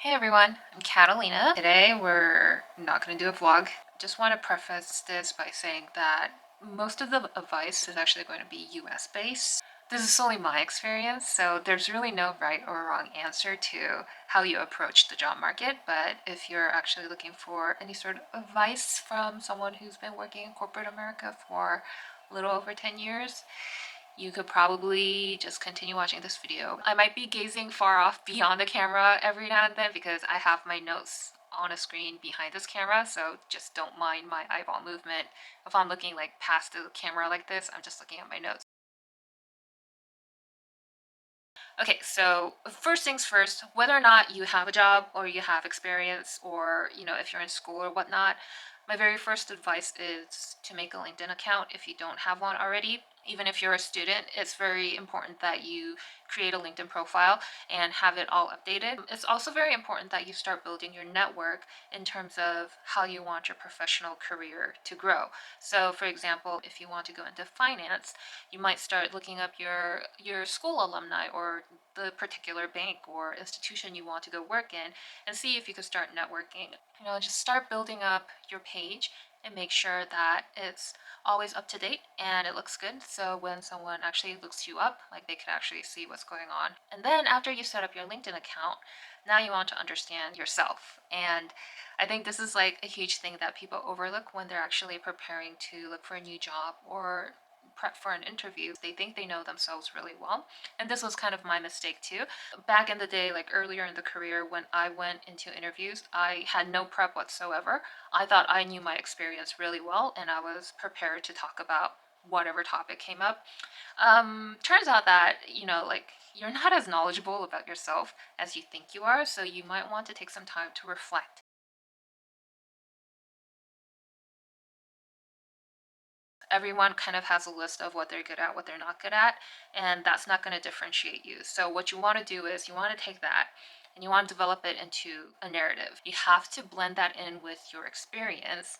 Hey everyone, I'm Catalina. Today we're not going to do a vlog. Just want to preface this by saying that most of the advice is actually going to be US based. This is solely my experience, so there's really no right or wrong answer to how you approach the job market. But if you're actually looking for any sort of advice from someone who's been working in corporate America for a little over 10 years, you could probably just continue watching this video. I might be gazing far off beyond the camera every now and then because I have my notes on a screen behind this camera, so just don't mind my eyeball movement. If I'm looking like past the camera like this, I'm just looking at my notes. Okay, so first things first, whether or not you have a job or you have experience or, if you're in school or whatnot, my very first advice is to make a LinkedIn account if you don't have one already. Even if you're a student, it's very important that you create a LinkedIn profile and have it all updated. It's also very important that you start building your network in terms of how you want your professional career to grow. So, for example, if you want to go into finance, you might start looking up your school alumni or the particular bank or institution you want to go work in and see if you could start networking. Just start building up your page and make sure that it's always up to date and it looks good, so when someone actually looks you up, like, they could actually see what's going on. And then after you set up your LinkedIn account, now you want to understand yourself. And I think this is like a huge thing that people overlook when they're actually preparing to look for a new job or prep for an interview. They think they know themselves really well, and this was kind of my mistake too. Back in the day, like earlier in the career, when I went into interviews, I had no prep whatsoever. I thought I knew my experience really well and I was prepared to talk about whatever topic came up. Turns out that, like, you're not as knowledgeable about yourself as you think you are, so you might want to take some time to reflect. Everyone kind of has a list of what they're good at, what they're not good at, and that's not going to differentiate you. So what you want to do is you want to take that and you want to develop it into a narrative. You have to blend that in with your experience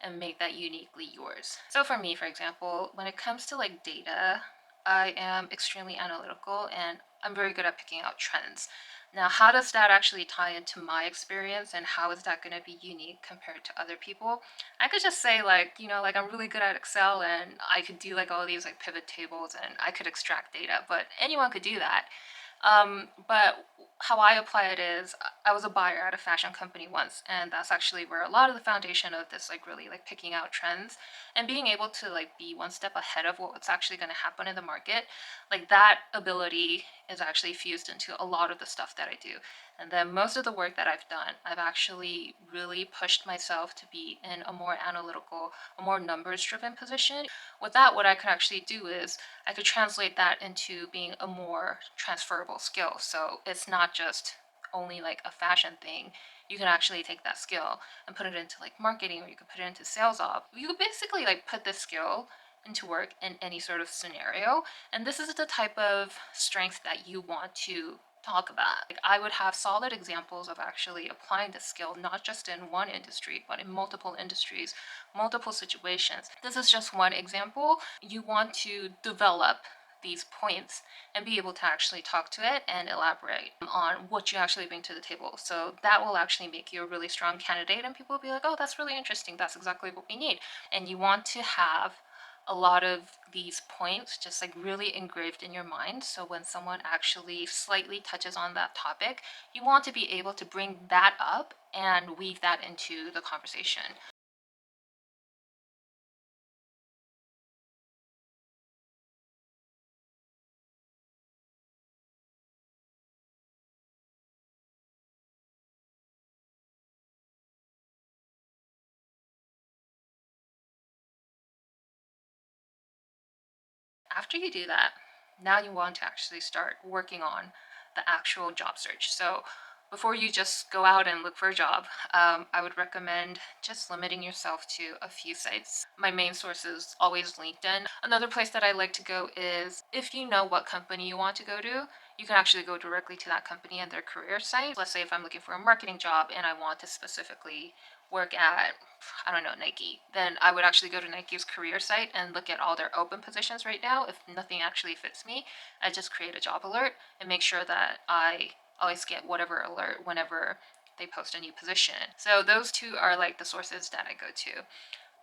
and make that uniquely yours. So for me, for example, when it comes to like data, I am extremely analytical and I'm very good at picking out trends. Now, how does that actually tie into my experience and how is that going to be unique compared to other people? I could just say like, like I'm really good at Excel and I could do like all these like pivot tables and I could extract data, but anyone could do that. But how I apply it is I was a buyer at a fashion company once, and that's actually where a lot of the foundation of this like really like picking out trends and being able to like be one step ahead of what's actually going to happen in the market, like that ability is actually fused into a lot of the stuff that I do. And then most of the work that I've done, I've actually really pushed myself to be in a more analytical, a more numbers driven position. With that, what I could actually do is I could translate that into being a more transferable skill. So it's not just only like a fashion thing. You can actually take that skill and put it into like marketing, or you could put it into sales op. You could basically like put this skill into work in any sort of scenario. And this is the type of strength that you want to talk about. Like, I would have solid examples of actually applying this skill, not just in one industry, but in multiple industries, multiple situations. This is just one example. You want to develop these points and be able to actually talk to it and elaborate on what you actually bring to the table. So that will actually make you a really strong candidate, and people will be like, oh, that's really interesting. That's exactly what we need. And you want to have a lot of these points just like really engraved in your mind. So when someone actually slightly touches on that topic, you want to be able to bring that up and weave that into the conversation. After you do that, now you want to actually start working on the actual job search. So before you just go out and look for a job, I would recommend just limiting yourself to a few sites. My main source is always LinkedIn. Another place that I like to go is if you know what company you want to go to, you can actually go directly to that company and their career site. Let's say if I'm looking for a marketing job and I want to specifically work at, I don't know, Nike, then I would actually go to Nike's career site and look at all their open positions right now. If nothing actually fits me, I just create a job alert and make sure that I always get whatever alert whenever they post a new position. So those two are like the sources that I go to.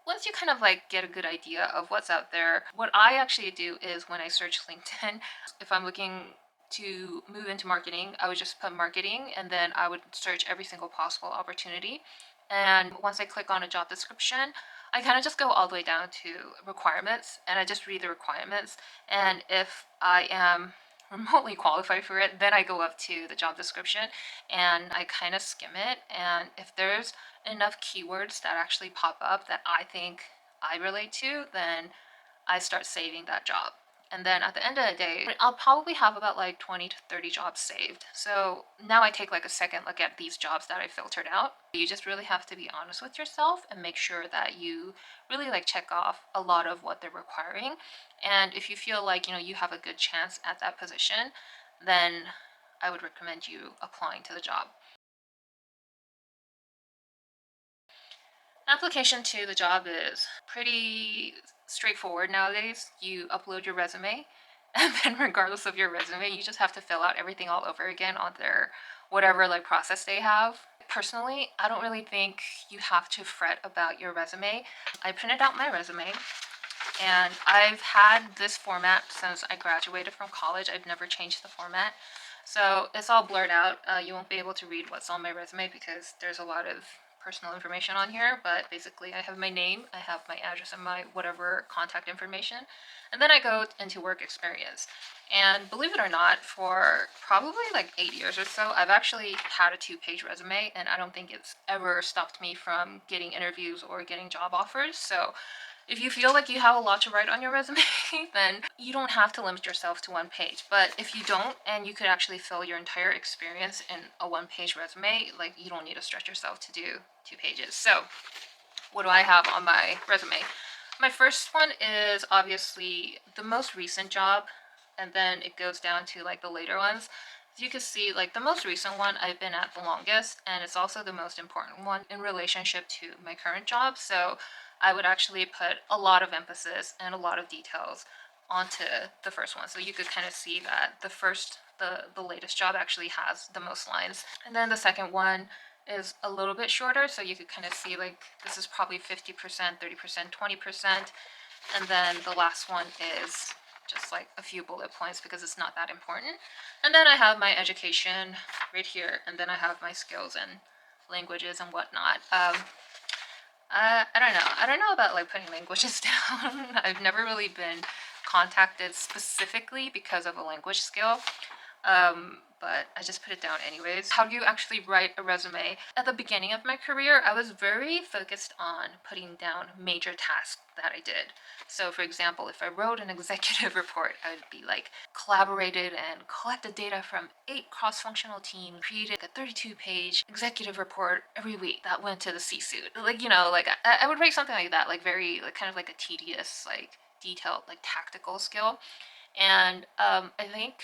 Once you kind of like get a good idea of what's out there, what I actually do is when I search LinkedIn, if I'm looking to move into marketing, I would just put marketing and then I would search every single possible opportunity. And once I click on a job description, I kind of just go all the way down to requirements and I just read the requirements. And if I am remotely qualified for it, then I go up to the job description and I kind of skim it. And if there's enough keywords that actually pop up that I think I relate to, then I start saving that job. And then at the end of the day, I'll probably have about like 20 to 30 jobs saved. So now I take like a second look at these jobs that I filtered out. You just really have to be honest with yourself and make sure that you really like check off a lot of what they're requiring. And if you feel like, you have a good chance at that position, then I would recommend you applying to the job. Application to the job is pretty straightforward nowadays. You upload your resume, and then regardless of your resume, you just have to fill out everything all over again on their whatever like process they have. Personally, I don't really think you have to fret about your resume. I printed out my resume and I've had this format since I graduated from college. I've never changed the format. So it's all blurred out. You won't be able to read what's on my resume because there's a lot of personal information on here, but basically I have my name, I have my address and my whatever contact information, and then I go into work experience. And believe it or not, for probably like 8 years or so, I've actually had a 2-page resume, and I don't think it's ever stopped me from getting interviews or getting job offers. So if you feel like you have a lot to write on your resume, then you don't have to limit yourself to 1 page. But if you don't, and you could actually fill your entire experience in a 1-page resume, like you don't need to stretch yourself to do 2 pages. So what do I have on my resume? My first one is obviously the most recent job, and then it goes down to like the later ones. As you can see, like the most recent one I've been at the longest, and it's also the most important one in relationship to my current job. So I would actually put a lot of emphasis and a lot of details onto the first one. So you could kind of see that the latest job actually has the most lines. And then the second one is a little bit shorter, so you could kind of see like this is probably 50%, 30%, 20%. And then the last one is just like a few bullet points because it's not that important. And then I have my education right here, and then I have my skills and languages and whatnot. I don't know. I don't know about like putting languages down. I've never really been contacted specifically because of a language skill. But I just put it down anyways. How do you actually write a resume? At the beginning of my career, I was very focused on putting down major tasks that I did. So for example, if I wrote an executive report, I would be like collaborated and collected data from 8 cross-functional teams, created a 32-page executive report every week that went to the C-suite. Like, like I would write something like that, like very, like kind of like a tedious, like detailed, like tactical skill. And I think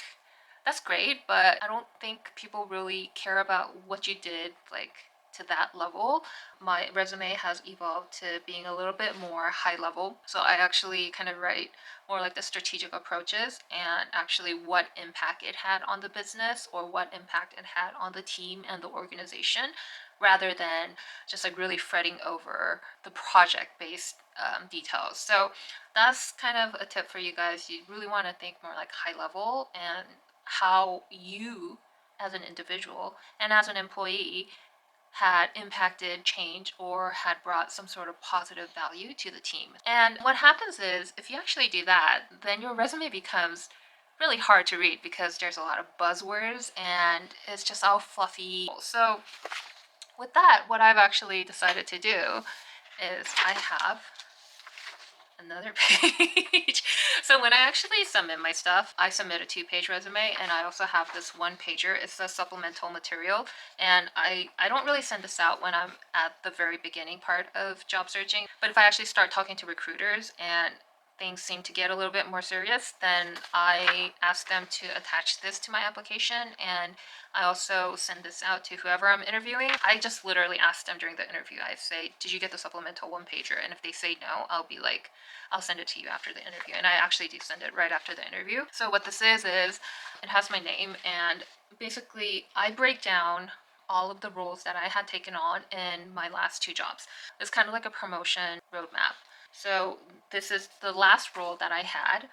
that's great, but I don't think people really care about what you did, like to that level. My resume has evolved to being a little bit more high level. So I actually kind of write more like the strategic approaches and actually what impact it had on the business or what impact it had on the team and the organization, rather than just like really fretting over the project based details. So that's kind of a tip for you guys. You really want to think more like high level and how you as an individual and as an employee had impacted change or had brought some sort of positive value to the team. And what happens is if you actually do that, then your resume becomes really hard to read because there's a lot of buzzwords and it's just all fluffy. So with that, what I've actually decided to do is I have another page. So when I actually submit my stuff, I submit a 2-page resume, and I also have this 1-pager. It's a supplemental material, and I don't really send this out when I'm at the very beginning part of job searching. But if I actually start talking to recruiters and things seem to get a little bit more serious, then I ask them to attach this to my application, and I also send this out to whoever I'm interviewing. I just literally ask them during the interview. I say, did you get the supplemental one pager? And if they say no, I'll be like, I'll send it to you after the interview. And I actually do send it right after the interview. So what this is it has my name, and basically I break down all of the roles that I had taken on in my last two jobs. It's kind of like a promotion roadmap. So this is the last role that I had,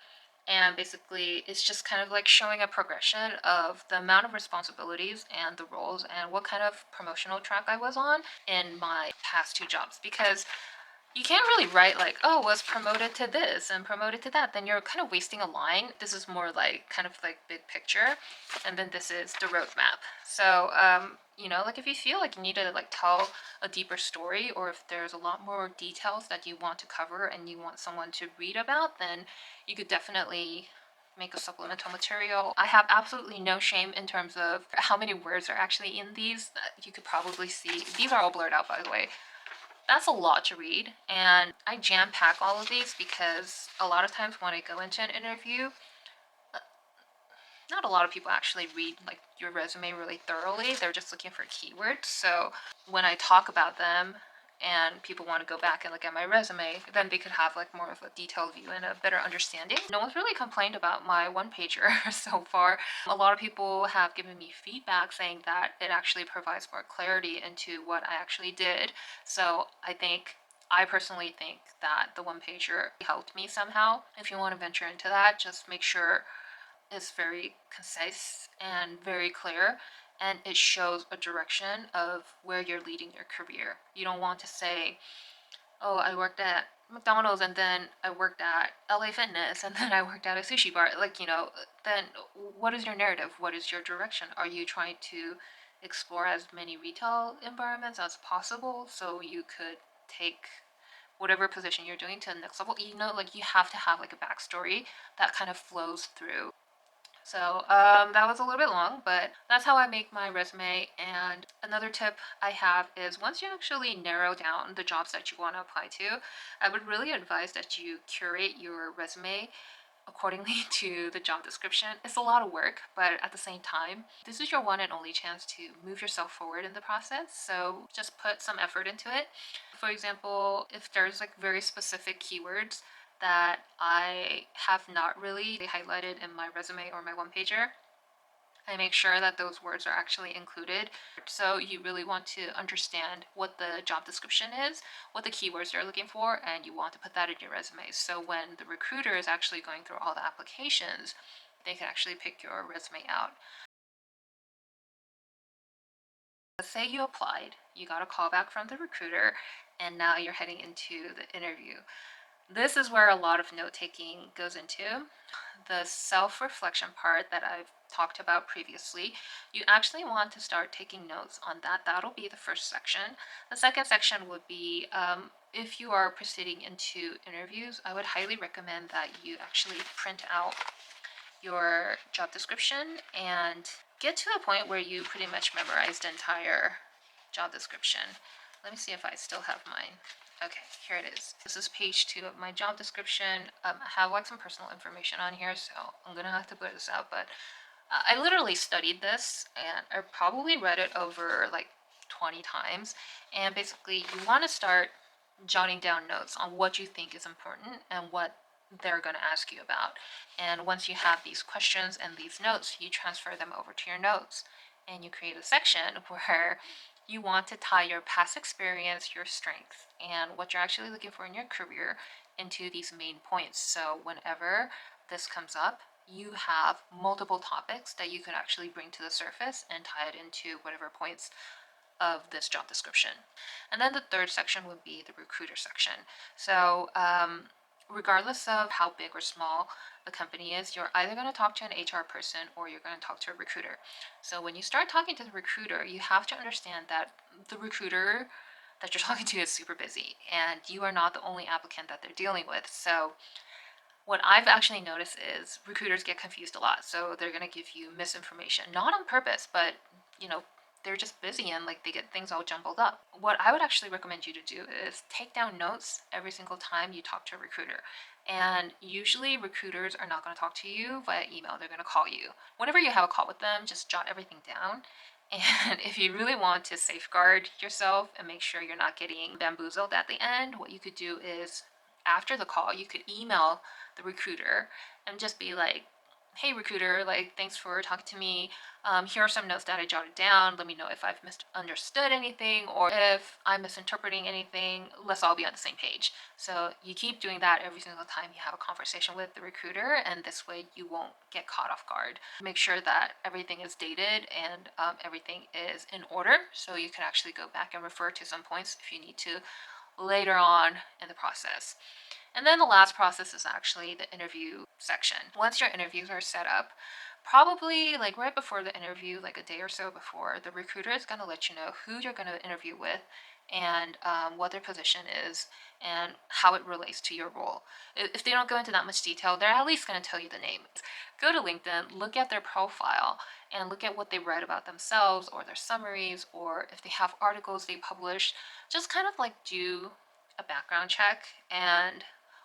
and basically it's just kind of like showing a progression of the amount of responsibilities and the roles and what kind of promotional track I was on in my past two jobs. Because you can't really write like, oh, was promoted to this and promoted to that. Then you're kind of wasting a line. This is more like kind of like big picture, and then this is the roadmap. So, like if you feel like you need to like tell a deeper story, or if there's a lot more details that you want to cover and you want someone to read about, then you could definitely make a supplemental material. I have absolutely no shame in terms of how many words are actually in these. You could probably see these are all blurred out, by the way. That's a lot to read, and I jam pack all of these because a lot of times when I go into an interview, not a lot of people actually read like your resume really thoroughly. They're just looking for keywords. So when I talk about them and people want to go back and look at my resume, then they could have like more of a detailed view and a better understanding. No one's really complained about my one pager so far. A lot of people have given me feedback saying that it actually provides more clarity into what I actually did. So I personally think that the one pager helped me somehow. If you want to venture into that, just make sure is very concise and very clear, and it shows a direction of where you're leading your career. You don't want to say, oh, I worked at McDonald's and then I worked at LA Fitness and then I worked at a sushi bar. Like, then what is your narrative? What is your direction? Are you trying to explore as many retail environments as possible so you could take whatever position you're doing to the next level? Like you have to have like a backstory that kind of flows through. So that was a little bit long, but that's how I make my resume. And another tip I have is once you actually narrow down the jobs that you want to apply to, I would really advise that you curate your resume accordingly to the job description. It's a lot of work, but at the same time, this is your one and only chance to move yourself forward in the process. So just put some effort into it. For example, if there's like very specific keywords that I have not really highlighted in my resume or my one pager, I make sure that those words are actually included. So you really want to understand what the job description is, what the keywords they're looking for, and you want to put that in your resume. So when the recruiter is actually going through all the applications, they can actually pick your resume out. Let's say you applied, you got a call back from the recruiter, and now you're heading into the interview. This is where a lot of note taking goes into. The self reflection part that I've talked about previously, you actually want to start taking notes on that. That'll be the first section. The second section would be if you are proceeding into interviews, I would highly recommend that you actually print out your job description and get to a point where you pretty much memorized the entire job description. Let me see if I still have mine. Okay, here it is. This is page 2 of my job description. I have like some personal information on here, so I'm gonna have to put this out, but I literally studied this and I probably read it over like 20 times. And basically, you want to start jotting down notes on what you think is important and what they're going to ask you about. And once you have these questions and these notes, you transfer them over to your notes and you create a section where you want to tie your past experience, your strengths, and what you're actually looking for in your career into these main points. So whenever this comes up, you have multiple topics that you could actually bring to the surface and tie it into whatever points of this job description. And then the third section would be the recruiter section. So regardless of how big or small the company is, you're either going to talk to an HR person or you're going to talk to a recruiter. So when you start talking to the recruiter, you have to understand that the recruiter that you're talking to is super busy and you are not the only applicant that they're dealing with. So what I've actually noticed is recruiters get confused a lot. So they're going to give you misinformation, not on purpose, but they're just busy and like they get things all jumbled up. What I would actually recommend you to do is take down notes every single time you talk to a recruiter. And usually recruiters are not going to talk to you via email, they're going to call you. Whenever you have a call with them, just jot everything down. And if you really want to safeguard yourself and make sure you're not getting bamboozled at the end, what you could do is after the call, you could email the recruiter and just be like, hey recruiter, like thanks for talking to me. Here are some notes that I jotted down. Let me know if I've misunderstood anything or if I'm misinterpreting anything. Let's all be on the same page. So you keep doing that every single time you have a conversation with the recruiter, and this way you won't get caught off guard. Make sure that everything is dated and everything is in order, so you can actually go back and refer to some points if you need to later on in the process. And then the last process is actually the interview section. Once your interviews are set up, probably like right before the interview, like a day or so before, the recruiter is going to let you know who you're going to interview with and what their position is and how it relates to your role. If they don't go into that much detail, they're at least going to tell you the name. Go to LinkedIn, look at their profile, and look at what they write about themselves or their summaries, or if they have articles they publish. Just kind of like do a background check. And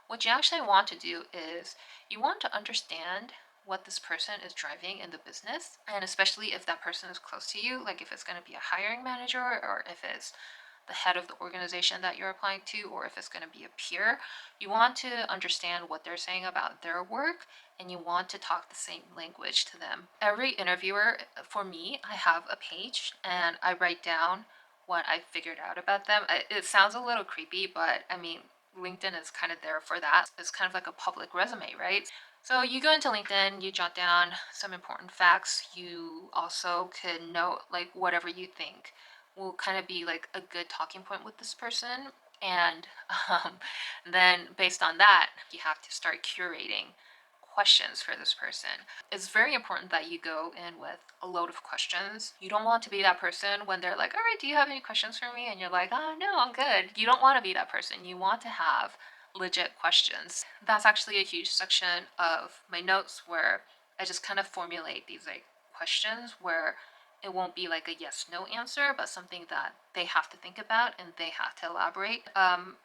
what you actually want to do is you want to understand what this person is driving in the business, and especially if that person is close to you, like if it's going to be a hiring manager or if it's the head of the organization that you're applying to, or if it's going to be a peer. You want to understand what they're saying about their work, and you want to talk the same language to them. Every interviewer, for me, I have a page and I write down what I figured out about them. It sounds a little creepy, but I mean, LinkedIn is kind of there for that. It's kind of like a public resume, right? So you go into LinkedIn, you jot down some important facts. You also can note like whatever you think will kind of be like a good talking point with this person. And um, then based on that, you have to start curating questions for this person. It's very important that you go in with a load of questions. You don't want to be that person when they're like, all right, do you have any questions for me? And you're like, oh no, I'm good. You don't want to be that person. You want to have legit questions. That's actually a huge section of my notes where I just kind of formulate these like questions where it won't be like a yes no answer, but something that they have to think about and they have to elaborate.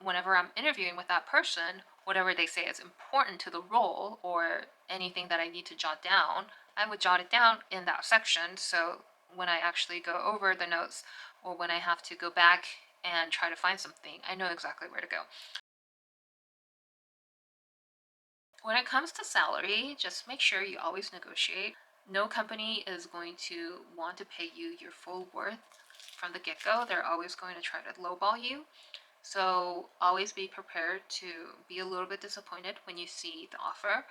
Whenever I'm interviewing with that person, whatever they say is important to the role or anything that I need to jot down, I would jot it down in that section. So when I actually go over the notes or when I have to go back and try to find something, I know exactly where to go. When it comes to salary, just make sure you always negotiate. No company is going to want to pay you your full worth from the get-go. They're always going to try to lowball you. So always be prepared to be a little bit disappointed when you see the offer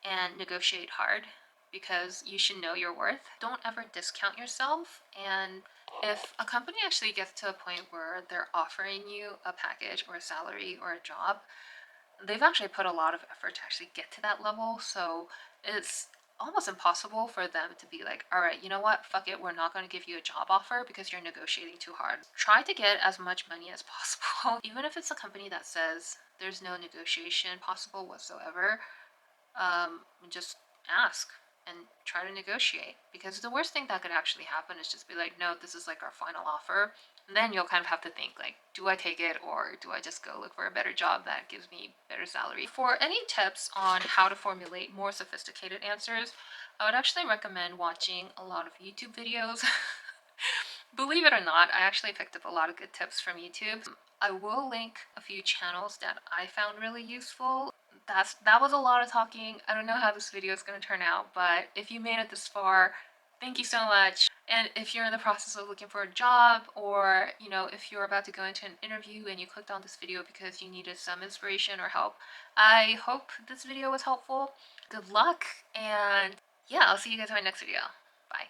and negotiate hard, because you should know your worth. Don't ever discount yourself. And if a company actually gets to a point where they're offering you a package or a salary or a job, they've actually put a lot of effort to actually get to that level. So it's almost impossible for them to be like, all right, you know what, fuck it, we're not going to give you a job offer because you're negotiating too hard. Try to get as much money as possible. Even if it's a company that says there's no negotiation possible whatsoever, just ask and try to negotiate, because the worst thing that could actually happen is just be like, no, this is like our final offer. And then you'll kind of have to think like, do I take it or do I just go look for a better job that gives me better salary? For any tips on how to formulate more sophisticated answers, I would actually recommend watching a lot of YouTube videos. Believe it or not, I actually picked up a lot of good tips from YouTube. I will link a few channels that I found really useful. That was a lot of talking. I don't know how this video is going to turn out, but if you made it this far, thank you so much. And if you're in the process of looking for a job, or if you're about to go into an interview and you clicked on this video because you needed some inspiration or help, I hope this video was helpful. Good luck, and yeah, I'll see you guys in my next video. Bye.